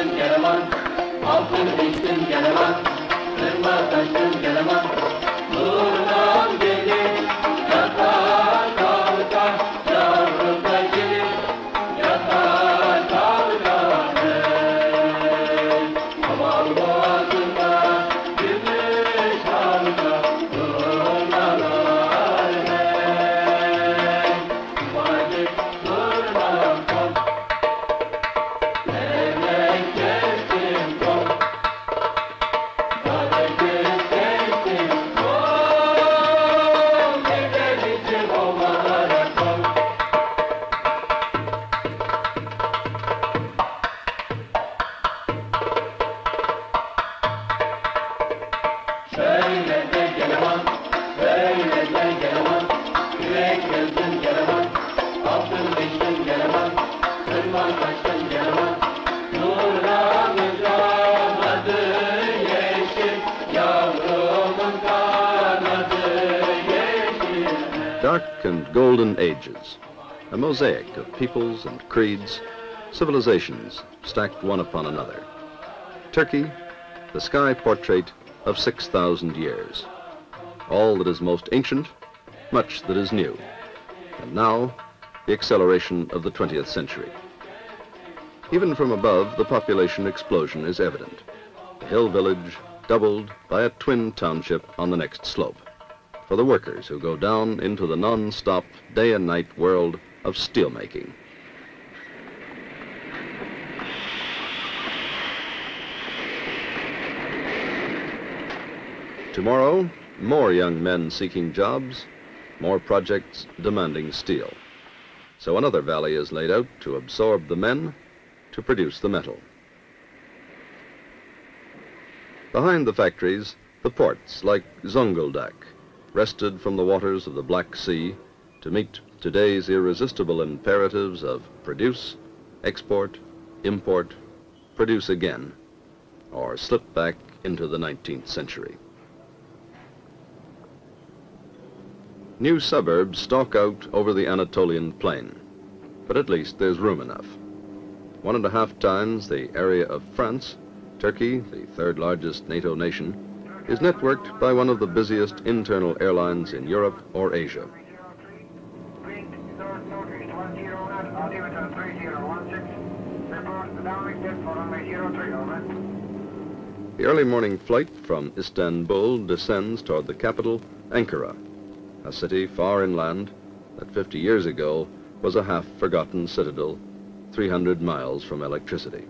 taştın geleman, altın içtin geleman, kırma taştın geleman, nurdan gelir, yatar kalkar, yavrum da gelir, yatar kalkar hey. Aman boğazında gümüş halka, turnalar hey. Vacip durma kal, levrek kestim kol, kadekes kestim kol, gidelim ovalara kol. Şöyle de geleman, böyle de geleman, yürek gezdin geleman, altın içtin geleman, kırma taştın geleman, nurlanacağım adı yeşil, yavrumun kanadı yeşil. Dark and golden ages, a mosaic of peoples and creeds, civilizations stacked one upon another. Turkey, the sky portrait of 6,000 years. All that is most ancient, much that is new. And now, the acceleration of the 20th century. Even from above, the population explosion is evident. The hill village doubled by a twin township on the next slope. For the workers who go down into the non-stop day and night world of steelmaking. Tomorrow, more young men seeking jobs, more projects demanding steel. So another valley is laid out to absorb the men, to produce the metal. Behind the factories, the ports like Zonguldak, wrested from the waters of the Black Sea to meet today's irresistible imperatives of produce, export, import, produce again, or slip back into the 19th century. New suburbs stalk out over the Anatolian plain, but at least there's room enough. 1.5 times the area of France, Turkey, the third largest NATO nation, is networked by one of the busiest internal airlines in Europe or Asia. The early morning flight from Istanbul descends toward the capital, Ankara, a city far inland that 50 years ago was a half-forgotten citadel 300 miles from electricity.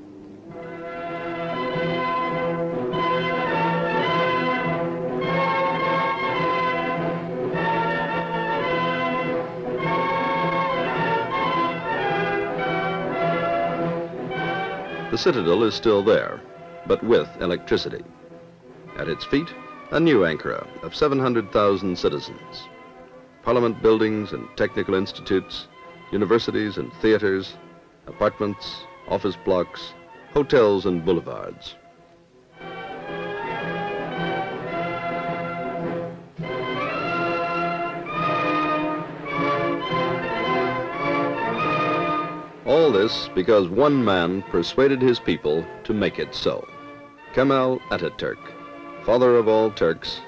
The citadel is still there, but with electricity. At its feet, a new Ankara of 700,000 citizens. Parliament buildings and technical institutes, universities and theaters, apartments, office blocks, hotels and boulevards. All this because one man persuaded his people to make it so. Kemal Atatürk, father of all Turks,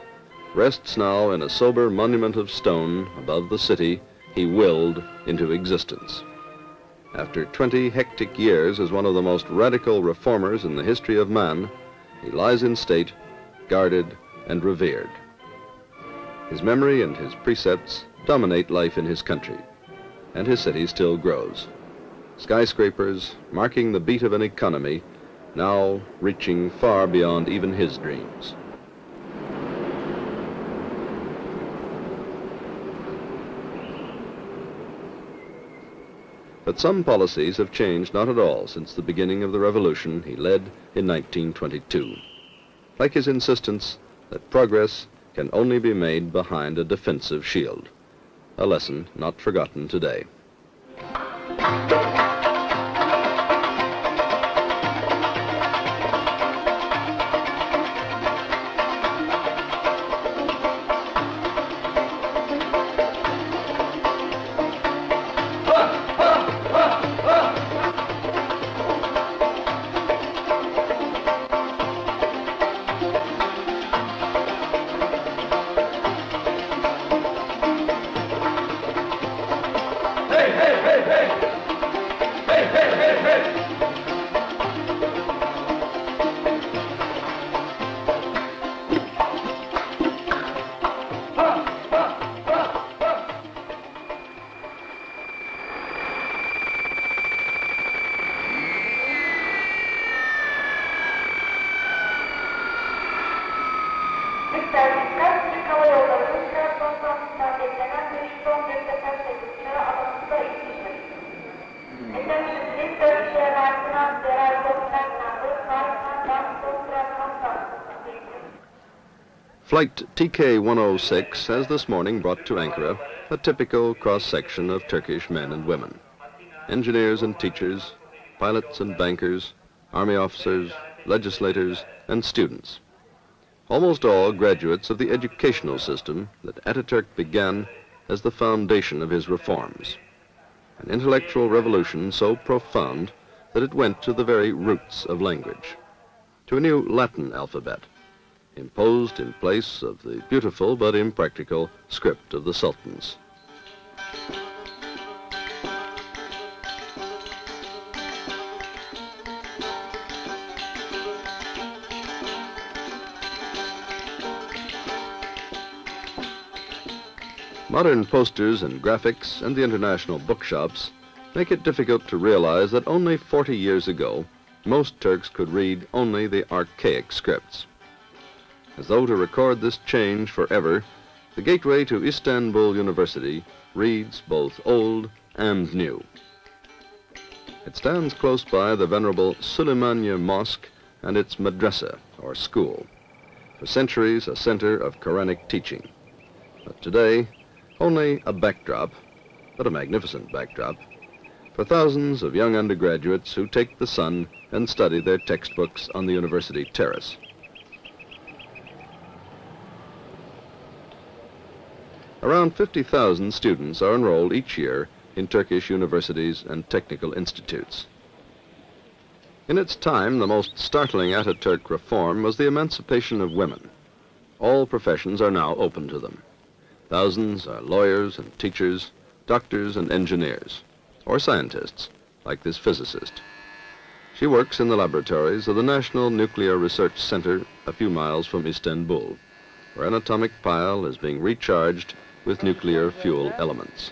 rests now in a sober monument of stone above the city he willed into existence. After 20 hectic years as one of the most radical reformers in the history of man, he lies in state, guarded and revered. His memory and his precepts dominate life in his country, and his city still grows. Skyscrapers marking the beat of an economy now reaching far beyond even his dreams. But some policies have changed not at all since the beginning of the revolution he led in 1922. Like his insistence that progress can only be made behind a defensive shield. A lesson not forgotten today. Türk servisler Türk Hava Yolları'nın Trabzon Samsun'dan beklenen bir son gökdelen seküntüleri alanında ilgilenir. Esenlikli Türkiye Mersin'den Zeray Doktor'dan Mersin'den Doktor'dan Flight TK-106 has this morning brought to Ankara a typical cross-section of Turkish men and women. Engineers and teachers, pilots and bankers, army officers, legislators and students. Almost all graduates of the educational system that Ataturk began as the foundation of his reforms. An intellectual revolution so profound that it went to the very roots of language, to a new Latin alphabet, imposed in place of the beautiful but impractical script of the sultans. Modern posters and graphics and the international bookshops make it difficult to realize that only 40 years ago, most Turks could read only the archaic scripts. As though to record this change forever, the gateway to Istanbul University reads both old and new. It stands close by the venerable Süleymaniye Mosque and its madrasa, or school, for centuries a center of Quranic teaching. But today, only a backdrop, but a magnificent backdrop, for thousands of young undergraduates who take the sun and study their textbooks on the university terrace. Around 50,000 students are enrolled each year in Turkish universities and technical institutes. In its time, the most startling Ataturk reform was the emancipation of women. All professions are now open to them. Thousands are lawyers and teachers, doctors and engineers, or scientists, like this physicist. She works in the laboratories of the National Nuclear Research Center a few miles from Istanbul, where an atomic pile is being recharged with nuclear fuel elements.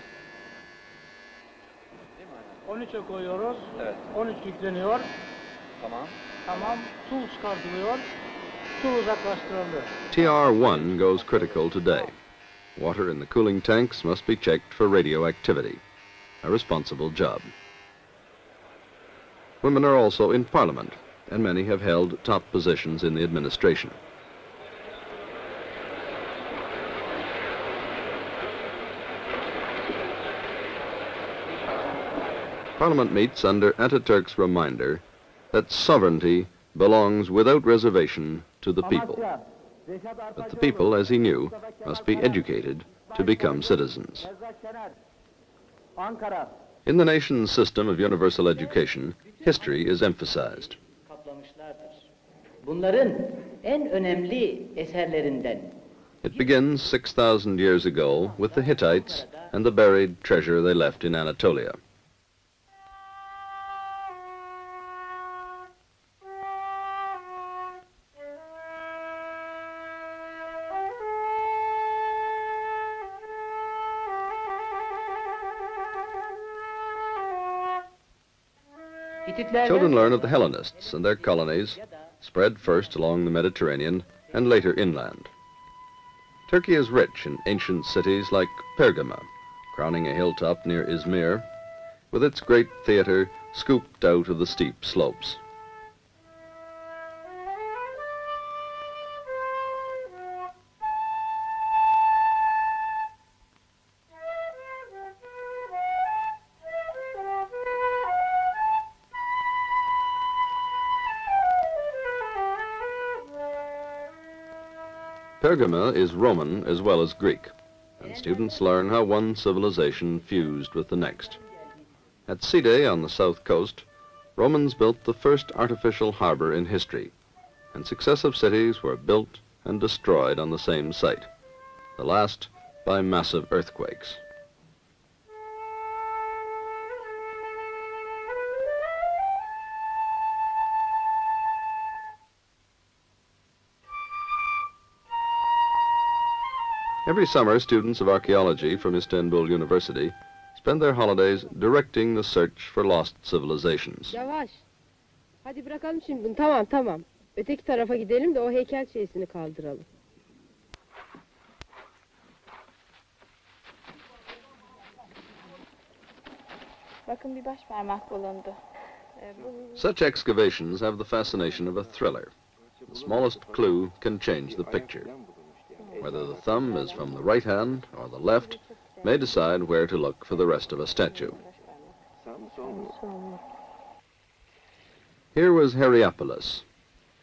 13'e koyuyoruz. Evet. 13 yükleniyor. Tamam. Tamam. Su çıkartılıyor. Su uzaklaştırılıyor. TR-1 goes critical today. Water in the cooling tanks must be checked for radioactivity, a responsible job. Women are also in Parliament, and many have held top positions in the administration. Parliament meets under Ataturk's reminder that sovereignty belongs without reservation to the people. But the people, as he knew, must be educated to become citizens. In the nation's system of universal education, history is emphasized. Bunların en önemli eserlerinden. It begins 6,000 years ago with the Hittites and the buried treasure they left in Anatolia. Children learn of the Hellenists and their colonies, spread first along the Mediterranean and later inland. Turkey is rich in ancient cities like Pergama, crowning a hilltop near Izmir, with its great theater scooped out of the steep slopes. Pergama is Roman as well as Greek, and students learn how one civilization fused with the next. At Side on the south coast, Romans built the first artificial harbor in history, and successive cities were built and destroyed on the same site, the last by massive earthquakes. Every summer, students of archaeology from Istanbul University spend their holidays directing the search for lost civilizations. Yavaş. Hadi bırakalım şimdi bunu. Tamam. Öteki tarafa gidelim de o heykel şeysini kaldıralım. Bakın bir baş parmak bulundu. Such excavations have the fascination of a thriller. The smallest clue can change the picture. Whether the thumb is from the right hand or the left may decide where to look for the rest of a statue. Here was Hierapolis,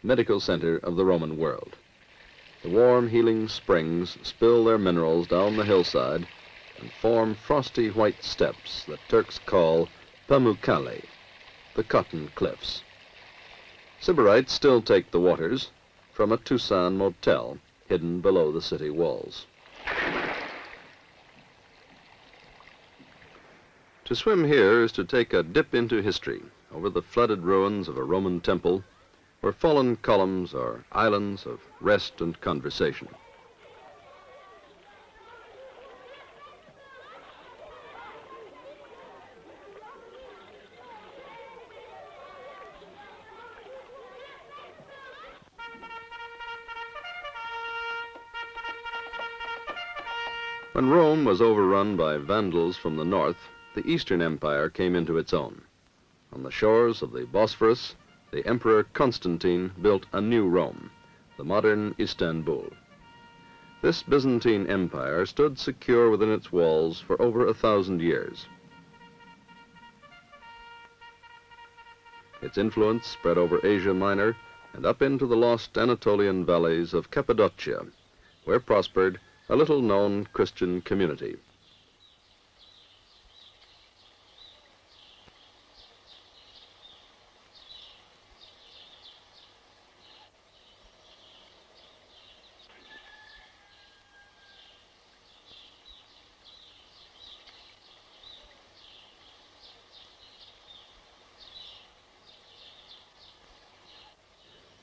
medical center of the Roman world. The warm, healing springs spill their minerals down the hillside and form frosty white steps that Turks call Pamukkale, the cotton cliffs. Sybarites still take the waters from a Tucson motel hidden below the city walls. To swim here is to take a dip into history over the flooded ruins of a Roman temple where fallen columns are islands of rest and conversation. When Rome was overrun by Vandals from the north, the Eastern Empire came into its own. On the shores of the Bosphorus, the Emperor Constantine built a new Rome, the modern Istanbul. This Byzantine Empire stood secure within its walls for over 1,000 years. Its influence spread over Asia Minor and up into the lost Anatolian valleys of Cappadocia, where prospered a little-known Christian community.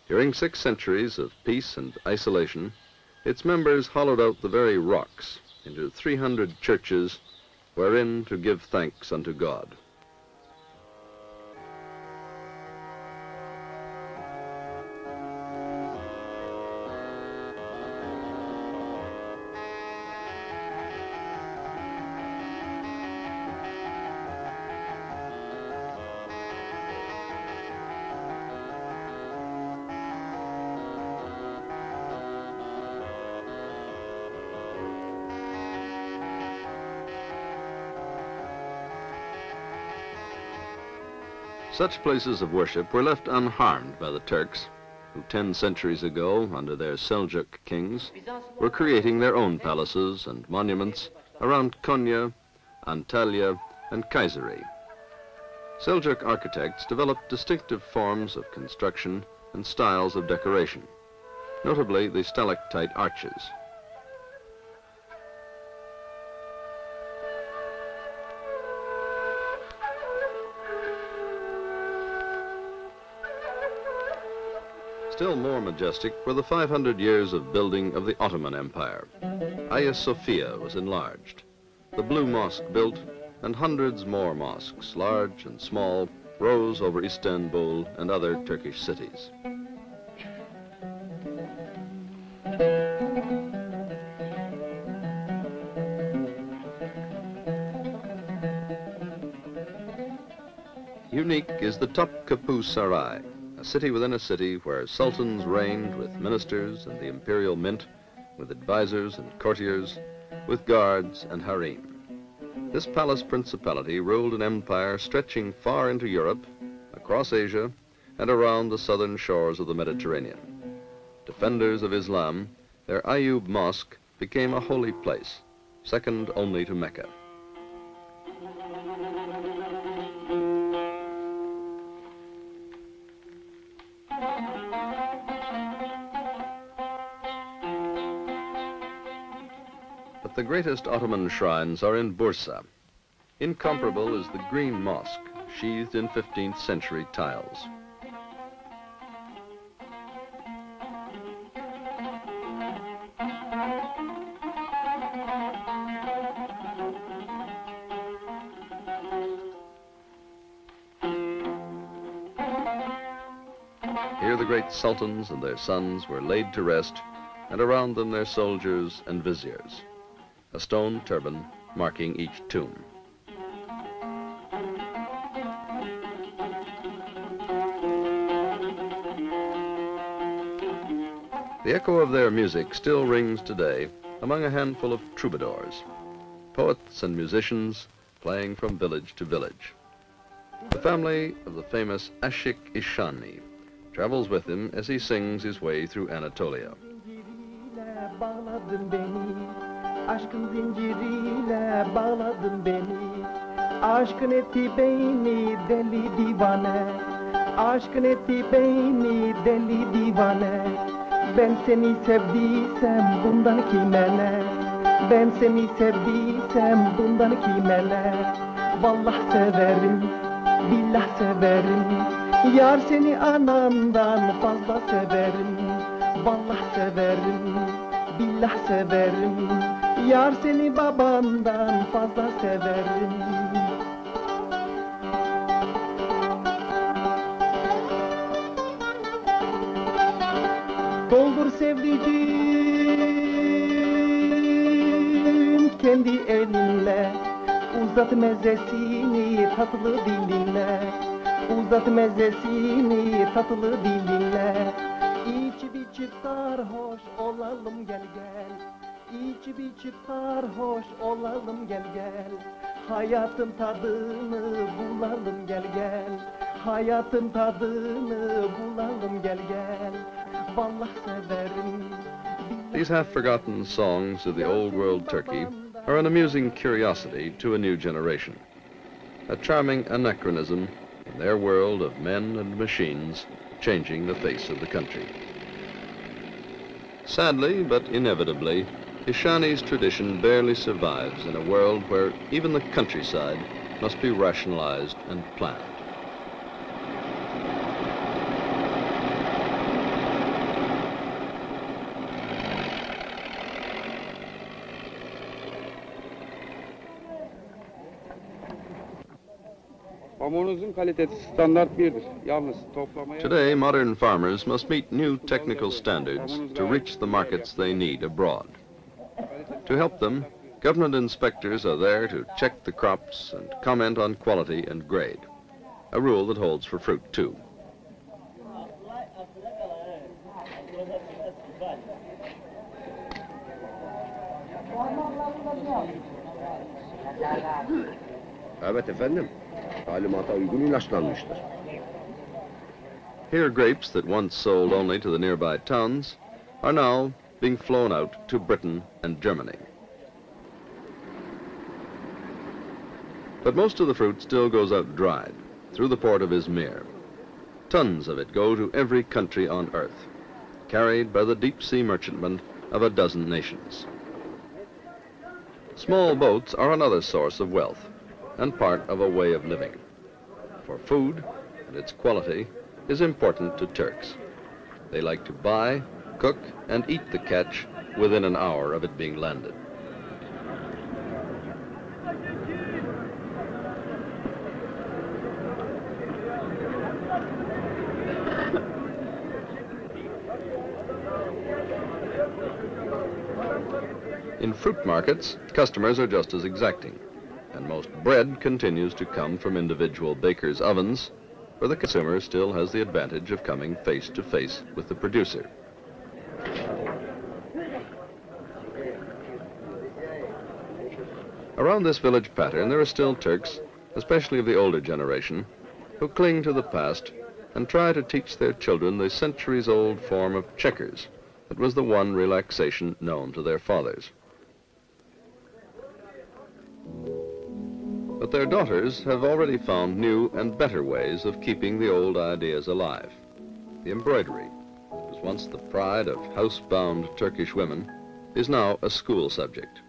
During 6 centuries of peace and isolation, its members hollowed out the very rocks into 300 churches wherein to give thanks unto God. Such places of worship were left unharmed by the Turks, who 10 centuries ago, under their Seljuk kings, were creating their own palaces and monuments around Konya, Antalya, and Kayseri. Seljuk architects developed distinctive forms of construction and styles of decoration, notably the stalactite arches. Still more majestic were the 500 years of building of the Ottoman Empire. Hagia Sophia was enlarged, the Blue Mosque built, and hundreds more mosques, large and small, rose over Istanbul and other Turkish cities. Unique is the Topkapi Saray, a city within a city where sultans reigned with ministers and the imperial mint, with advisors and courtiers, with guards and harem. This palace principality ruled an empire stretching far into Europe, across Asia, and around the southern shores of the Mediterranean. Defenders of Islam, their Ayyub Mosque became a holy place, second only to Mecca. But the greatest Ottoman shrines are in Bursa. Incomparable is the Green Mosque, sheathed in 15th century tiles. Here the great sultans and their sons were laid to rest, and around them their soldiers and viziers, a stone turban marking each tomb. The echo of their music still rings today among a handful of troubadours, poets and musicians playing from village to village. The family of the famous Ashik Ishani travels with him as he sings his way through Anatolia. Bağladın beni, aşkın zinciriyle bağladın beni. Aşkın etti beni deli divane, aşkın etti beni deli divane. Ben seni sevdiysem bundan kime ne? Ben seni sevdiysem bundan kime ne? Vallahi severim, billah severim. Yar seni anamdan fazla severim. Vallahi severim, billah severim. Yar seni babandan fazla severim. Doldur sevdiğim kendi elinle. Uzat mezesini tatlı dilinle. Uzat mezesini tatlı dilinle. İçip içip sarhoş olalım gel gel. İçip içip sarhoş olalım gel gel. Hayatın tadını bulalım gel gel. Hayatın tadını bulalım gel gel. Vallahi severim. These half-forgotten songs of the old world Turkey are an amusing curiosity to a new generation, a charming anachronism in their world of men and machines changing the face of the country. Sadly, but inevitably, Ishani's tradition barely survives in a world where even the countryside must be rationalized and planned. Pamuğunuzun kalitesi standart birdir. Yalnız toplamaya... Today, modern farmers must meet new technical standards to reach the markets they need abroad. To help them, government inspectors are there to check the crops and comment on quality and grade, a rule that holds for fruit too. Evet efendim. Talimata uygun ilaçlanmıştır. Here grapes that once sold only to the nearby towns are now being flown out to Britain and Germany. But most of the fruit still goes out dried through the port of Izmir. Tons of it go to every country on earth, carried by the deep-sea merchantmen of a dozen nations. Small boats are another source of wealth and part of a way of living. For food and its quality is important to Turks. They like to buy, cook, and eat the catch within an hour of it being landed. In fruit markets, customers are just as exacting, and most bread continues to come from individual bakers' ovens, where the consumer still has the advantage of coming face to face with the producer. Around this village pattern, there are still Turks, especially of the older generation, who cling to the past and try to teach their children the centuries-old form of checkers that was the one relaxation known to their fathers. But their daughters have already found new and better ways of keeping the old ideas alive. The embroidery, that was once the pride of housebound Turkish women, is now a school subject.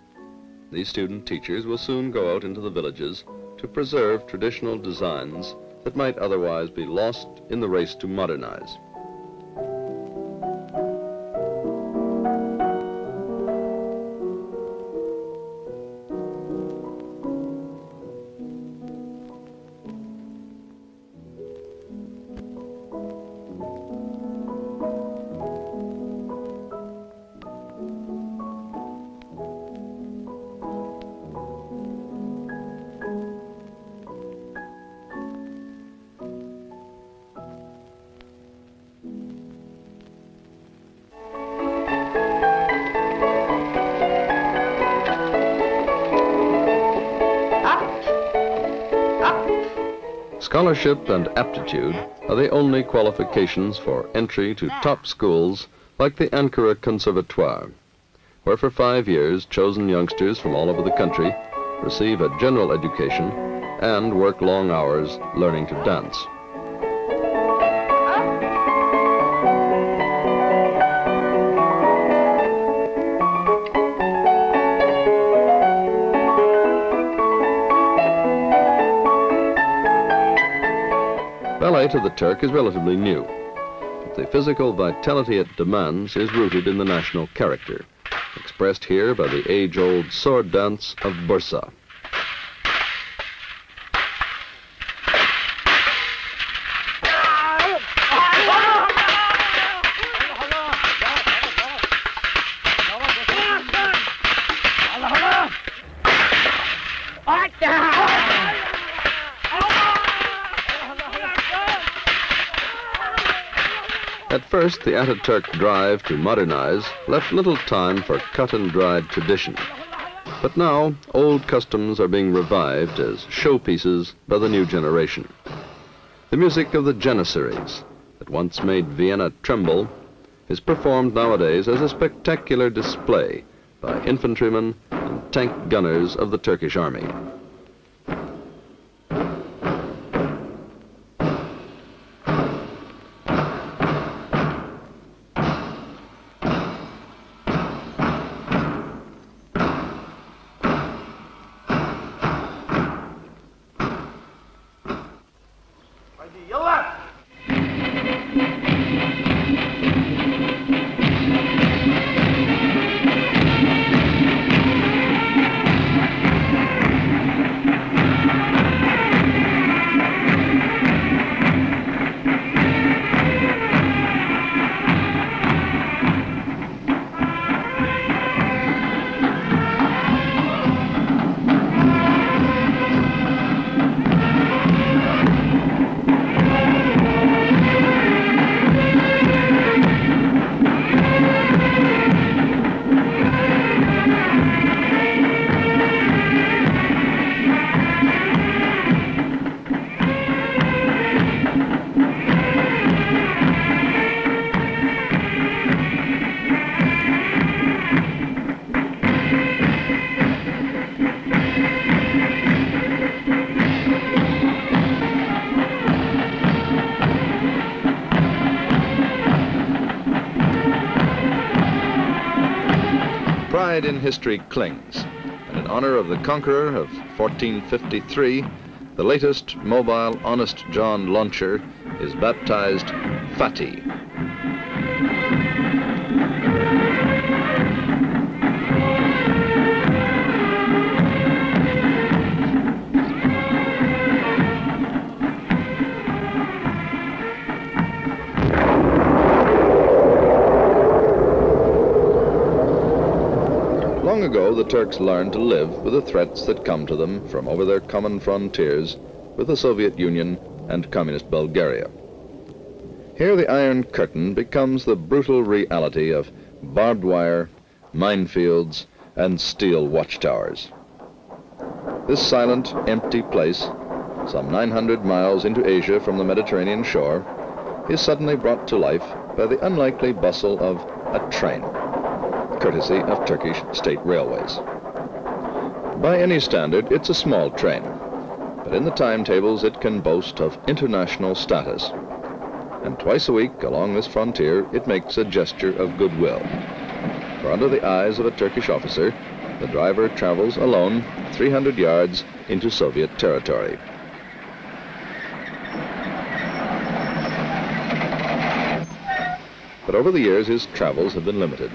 These student teachers will soon go out into the villages to preserve traditional designs that might otherwise be lost in the race to modernize. Scholarship and aptitude are the only qualifications for entry to top schools like the Ankara Conservatoire, where for 5 years chosen youngsters from all over the country receive a general education and work long hours learning to dance. Ballet to the Turk is relatively new, but the physical vitality it demands is rooted in the national character, expressed here by the age-old sword dance of Bursa. At first, the Ataturk drive to modernize left little time for cut-and-dried tradition. But now, old customs are being revived as showpieces by the new generation. The music of the Janissaries, that once made Vienna tremble, is performed nowadays as a spectacular display by infantrymen and tank gunners of the Turkish army. Pride in history clings, and in honor of the conqueror of 1453, the latest mobile Honest John launcher is baptized Fatih. Long ago, the Turks learned to live with the threats that come to them from over their common frontiers with the Soviet Union and communist Bulgaria. Here the Iron Curtain becomes the brutal reality of barbed wire, minefields, and steel watchtowers. This silent, empty place, some 900 miles into Asia from the Mediterranean shore, is suddenly brought to life by the unlikely bustle of a train, courtesy of Turkish state railways. By any standard, it's a small train, but in the timetables it can boast of international status. And twice a week along this frontier, it makes a gesture of goodwill. For under the eyes of a Turkish officer, the driver travels alone 300 yards into Soviet territory. But over the years, his travels have been limited.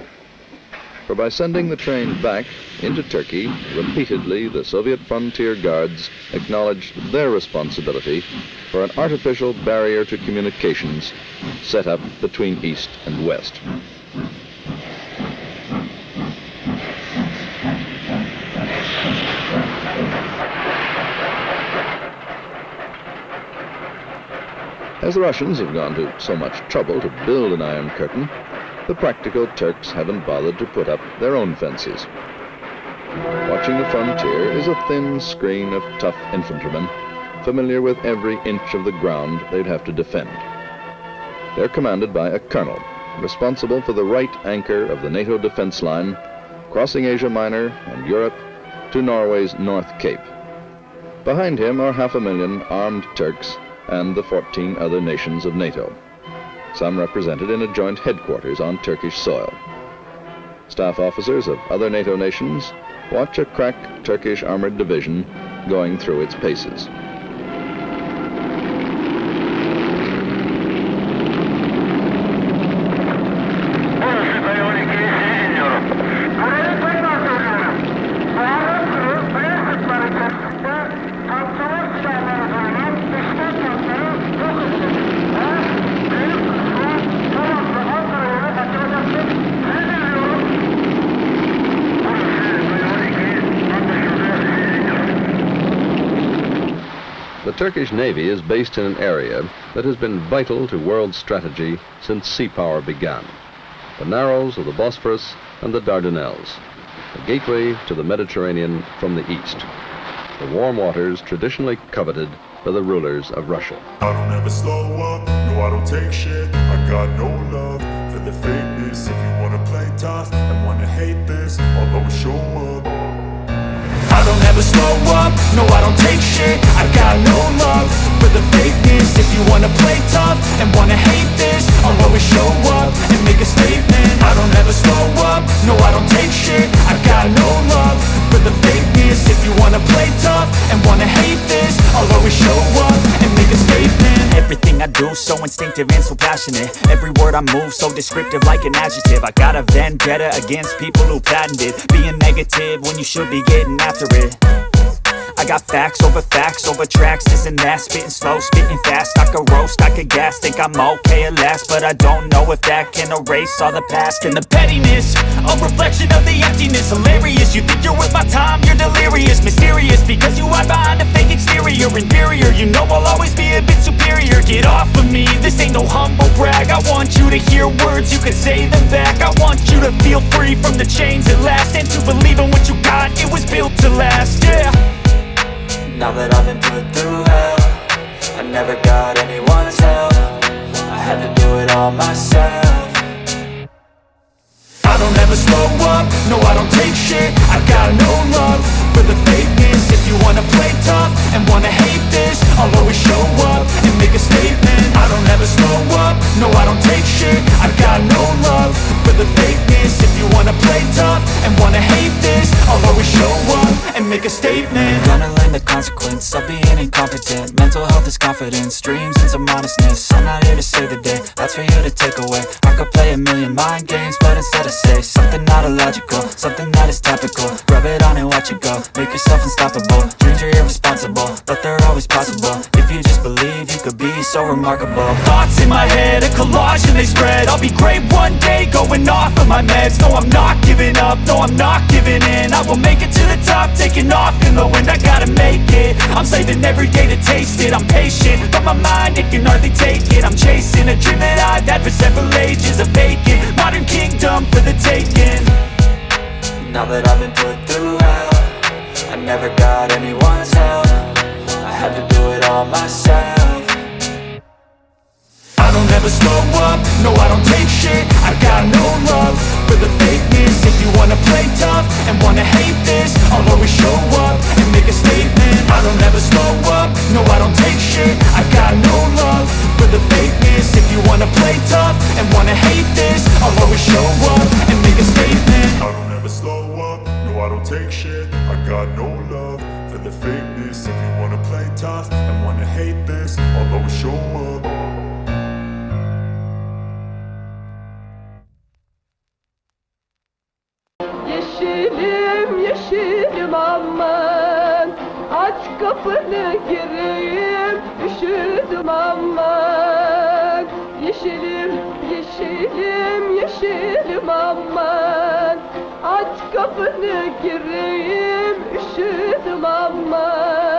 For by sending the train back into Turkey, repeatedly the Soviet frontier guards acknowledged their responsibility for an artificial barrier to communications set up between East and West. As the Russians have gone to so much trouble to build an Iron Curtain, the practical Turks haven't bothered to put up their own fences. Watching the frontier is a thin screen of tough infantrymen familiar with every inch of the ground they'd have to defend. They're commanded by a colonel, responsible for the right anchor of the NATO defense line, crossing Asia Minor and Europe to Norway's North Cape. Behind him are 500,000 armed Turks and the 14 other nations of NATO, some represented in a joint headquarters on Turkish soil. Staff officers of other NATO nations watch a crack Turkish armored division going through its paces. The Turkish Navy is based in an area that has been vital to world strategy since sea power began. The narrows of the Bosphorus and the Dardanelles, the gateway to the Mediterranean from the east. The warm waters traditionally coveted by the rulers of Russia. I don't ever slow up, no I don't take shit. I got no love for the fakeness. If you wanna play tough and wanna hate this, I'll always show up. I don't ever slow up, no I don't take shit. I got no love for the fakeness. If you wanna play tough and wanna hate this, I'll always show up and make a statement. I don't ever slow up, no I don't take shit. I got no love for the fakeness. If you wanna play tough and wanna hate this, I'll always show up and make a statement. Everything I do so instinctive and so passionate. Every word I move so descriptive like an adjective. I got a vendetta against people who patented being negative when you should be getting after it. I got facts over tracks, this and that. Spitting slow, spitting fast. I could roast, I could gas. Think I'm okay at last, but I don't know if that can erase all the past. And the pettiness, a reflection of the emptiness. Hilarious, you think you're worth my time, you're delirious. Mysterious, because you hide behind a fake exterior. Inferior, you know I'll always be a bit superior. Get off of me, this ain't no humble brag. I want you to hear words, you can say them back. I want you to feel free from the chains at last, and to believe in what you got, it was built to last, yeah. Now that I've been put through hell, I never got anyone's help. I had to do it all myself. I don't ever slow up, no I don't take shit. I got no love for the fakeness. If you wanna play tough and wanna hate this, I'll always show up and make a statement. I don't ever slow up, no I don't take shit. I got no love for the fakeness. If you wanna play tough and wanna hate this, I'll always show up and make a statement. Gonna learn the consequence of being incompetent. Mental health is confidence, dreams and some honestness. I'm not here to save the day, that's for you to take away. I could play a million mind games, but instead I say something not illogical, something that is topical. Rub it on and watch it go, make yourself unstoppable. Dreams are irresponsible, but they're always possible. If you just believe, you could be so remarkable. Thoughts in my head, a collage and they spread. I'll be great one day, going off of my meds. No, I'm not giving up, no, I'm not giving in. I will make it to the top, taking off in the wind. I gotta make it, I'm saving every day to taste it. I'm patient, but my mind, it can hardly take it. I'm chasing a dream that I've had for several ages. A vacant, modern kingdom for the taking. Now that I've been put through hell, I never got anyone's help. I had to do it all myself. I don't ever slow up, no I don't take shit. I got no love for the fakeness. If you wanna play tough and wanna hate this, I'll always show up and make a statement. I don't ever slow up, no I don't take shit. I got no love for the fakeness. If you wanna play tough and wanna hate this, I'll always show up and make a statement. I don't ever slow up, no I don't take shit. I got no love for the fakeness. If you wanna play tough and wanna hate this, I'll always show up. Yeşilim yeşilim aman, aç kapını gireyim, üşüdüm aman. Yeşilim yeşilim yeşilim aman, aç kapını gireyim, üşüdüm aman.